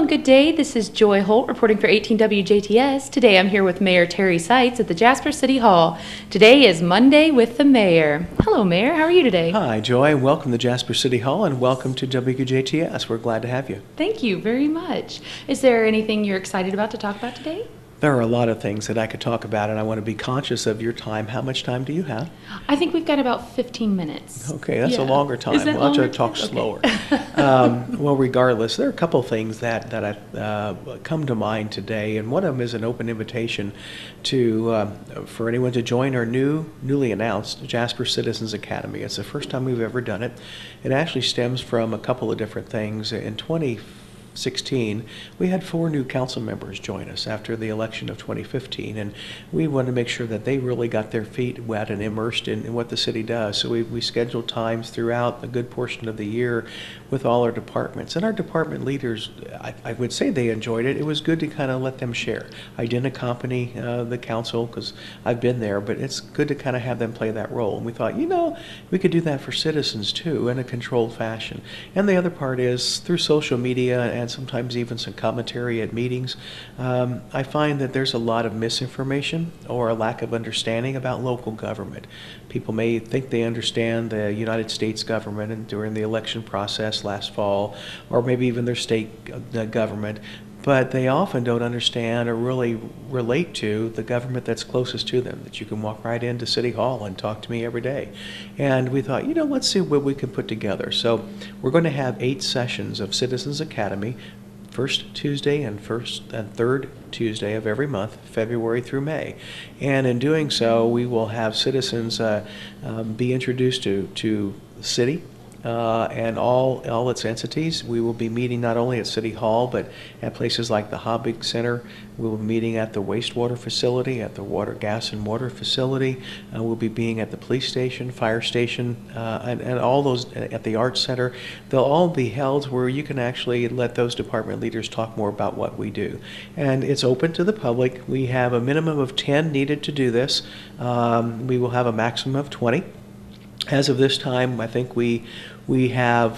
and good day. This is Joy Holt reporting for 18 WJTS. Today I'm here with Mayor Terry Seitz at the Jasper City Hall. Today is Monday with the Mayor. Hello, Mayor. How are you today? Hi, Joy. Welcome to Jasper City Hall and welcome to WJTS. We're glad to have you. Thank you very much. Is there anything you're excited about to talk about today? There are a lot of things that I could talk about, and I want to be conscious of your time. How much time do you have? I think we've got about 15 minutes. Okay, that's a longer time. Is that I'll longer? try to talk slower. Well, regardless, there are a couple of things that have come to mind today, and one of them is an open invitation to for anyone to join our newly announced Jasper Citizens Academy. It's the first time we've ever done it. It actually stems from a couple of different things. In 2016, we had 4 new council members join us after the election of 2015, and we wanted to make sure that they really got their feet wet and immersed in what the city does. So we scheduled times throughout a good portion of the year with all our departments. And our department leaders, I would say they enjoyed it. It was good to kind of let them share. I didn't accompany the council because I've been there, but it's good to kind of have them play that role. And we thought, we could do that for citizens too in a controlled fashion. And the other part is through social media and sometimes even some commentary at meetings, I find that there's a lot of misinformation or a lack of understanding about local government. People may think they understand the United States government and during the election process last fall, or maybe even their state government, but they often don't understand or really relate to the government that's closest to them, that you can walk right into City Hall and talk to me every day. And we thought, let's see what we can put together. So we're going to have 8 sessions of Citizens Academy, first Tuesday and third Tuesday of every month, February through May. And in doing so, we will have citizens be introduced to the city, and all its entities. We will be meeting not only at City Hall, but at places like the Hobbig Center. We will be meeting at the wastewater facility, at the gas and water facility. We'll be being at the police station, fire station, and all those at the Arts Center. They'll all be held where you can actually let those department leaders talk more about what we do. And it's open to the public. We have a minimum of 10 needed to do this. We will have a maximum of 20. As of this time, I think we have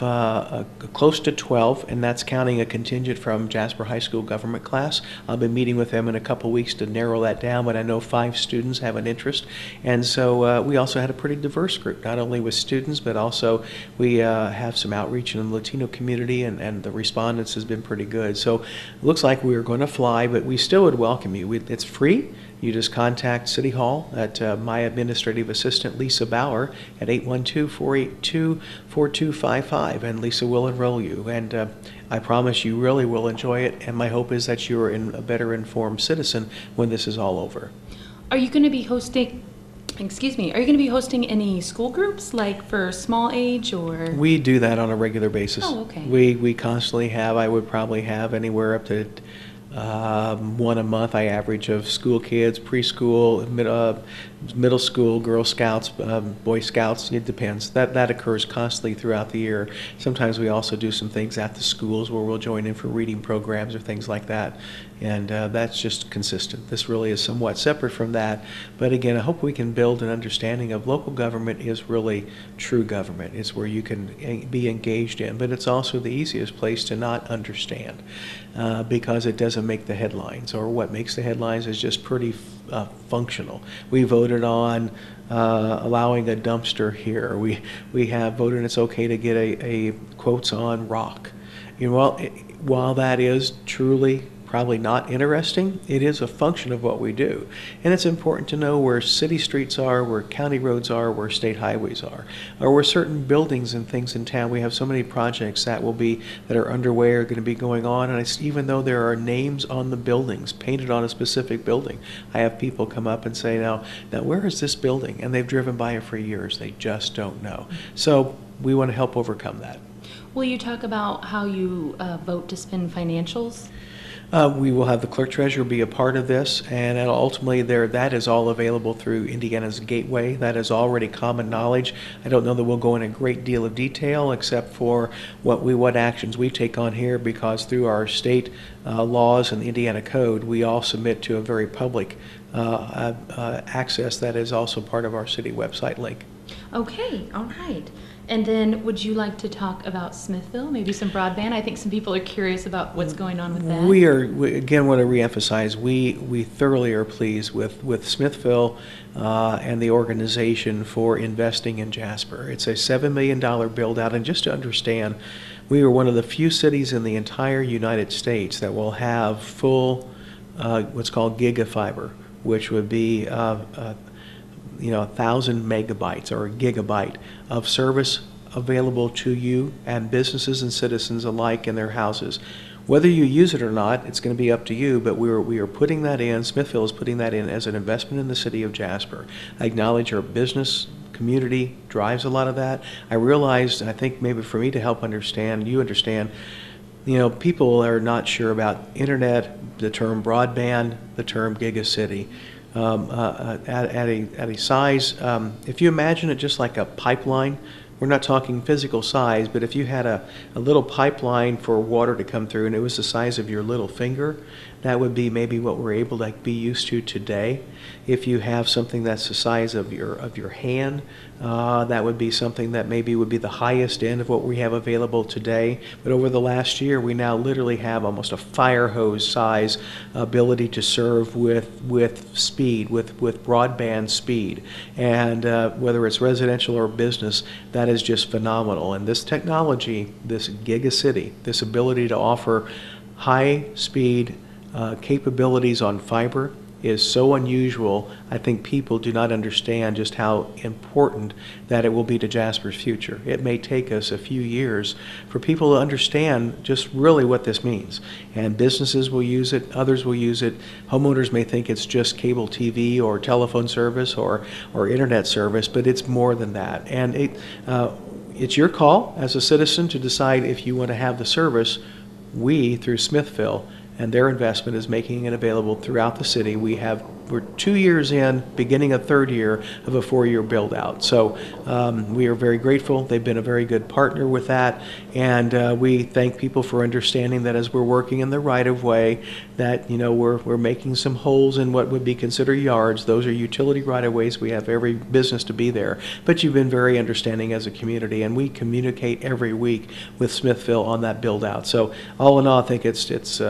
close to 12, and that's counting a contingent from Jasper High School government class. I'll be meeting with them in a couple weeks to narrow that down, but I know 5 students have an interest. And so we also had a pretty diverse group, not only with students, but also we have some outreach in the Latino community, and the respondents has been pretty good. So it looks like we are going to fly, but we still would welcome you. It's free. You just contact City Hall at my administrative assistant, Lisa Bauer, at 812-482-4255, and Lisa will enroll you. And I promise you really will enjoy it, and my hope is that you're a better informed citizen when this is all over. Are you going to be hosting any school groups, like for small age or? We do that on a regular basis. Oh, okay. We constantly have, I would probably have anywhere up to 1 a month. I average of school kids, preschool, middle school, Girl Scouts, Boy Scouts. It depends. That occurs constantly throughout the year. Sometimes we also do some things at the schools where we'll join in for reading programs or things like that. And that's just consistent. This really is somewhat separate from that. But again, I hope we can build an understanding of local government is really true government. It's where you can be engaged in, but it's also the easiest place to not understand because it doesn't make the headlines, or what makes the headlines is just pretty functional. We voted on allowing a dumpster here. We have voted it's okay to get a quotes on rock. While that is truly probably not interesting, it is a function of what we do. And it's important to know where city streets are, where county roads are, where state highways are, or where certain buildings and things in town. We have so many projects that are underway or going to be going on, and even though there are names on the buildings, painted on a specific building, I have people come up and say, now where is this building? And they've driven by it for years. They just don't know. So we want to help overcome that. Will you talk about how you vote to spend financials? We will have the clerk treasurer be a part of this, and ultimately that is all available through Indiana's Gateway. That is already common knowledge. I don't know that we'll go in a great deal of detail except for what actions we take on here, because through our state laws and the Indiana Code, we all submit to a very public access that is also part of our city website link. Okay, all right. And then would you like to talk about Smithville, maybe some broadband? I think some people are curious about what's going on with that. We again want to reemphasize, we thoroughly are pleased with Smithville and the organization for investing in Jasper. It's a $7 million build out, and just to understand, we are one of the few cities in the entire United States that will have full what's called gigafiber, which would be 1,000 megabytes or a gigabyte of service available to you and businesses and citizens alike in their houses. Whether you use it or not, it's going to be up to you, but we are putting that in, Smithville is putting that in as an investment in the city of Jasper. I acknowledge our business community drives a lot of that. I realized, and I think maybe for me to help understand, you understand, people are not sure about internet, the term broadband, the term gigacity. At a size, if you imagine it just like a pipeline, we're not talking physical size, but if you had a little pipeline for water to come through and it was the size of your little finger, that would be maybe what we're able to be used to today. If you have something that's the size of your hand, that would be something that maybe would be the highest end of what we have available today. But over the last year, we now literally have almost a fire hose size ability to serve with speed, with broadband speed. And whether it's residential or business, that is just phenomenal. And this technology, this gigacity, this ability to offer high speed capabilities on fiber is so unusual. I think people do not understand just how important that it will be to Jasper's future. It may take us a few years for people to understand just really what this means. And businesses will use it, others will use it. Homeowners may think it's just cable TV or telephone service or internet service, but it's more than that. And it's your call as a citizen to decide if you want to have the service. We, through Smithville, and their investment is making it available throughout the city. We're 2 years in, beginning a third year of a 4-year build out. So we are very grateful. They've been a very good partner with that, and we thank people for understanding that as we're working in the right of way, that we're making some holes in what would be considered yards. Those are utility right of ways. We have every business to be there, but you've been very understanding as a community, and we communicate every week with Smithville on that build out. So all in all, I think it's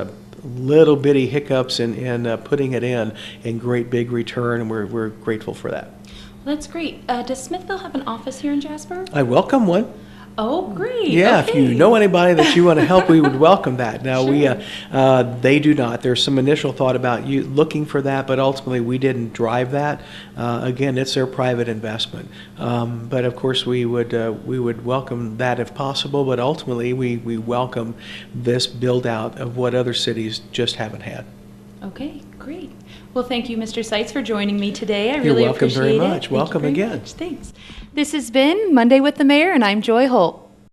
little bitty hiccups in putting it in great big return, and we're grateful for that. Well, that's great. Does Smithville have an office here in Jasper? I welcome one. Oh, great. Yeah, okay. If you know anybody that you want to help, we would welcome that. Now, Sure. they do not. There's some initial thought about you looking for that, but ultimately we didn't drive that. Again, it's their private investment. But of course, we would welcome that if possible, but ultimately we welcome this build out of what other cities just haven't had. Okay, great. Well, thank you, Mr. Seitz, for joining me today. I You're really welcome appreciate very it. much. Welcome Thank you very again. much. Thanks. This has been Monday with the Mayor, and I'm Joy Holt.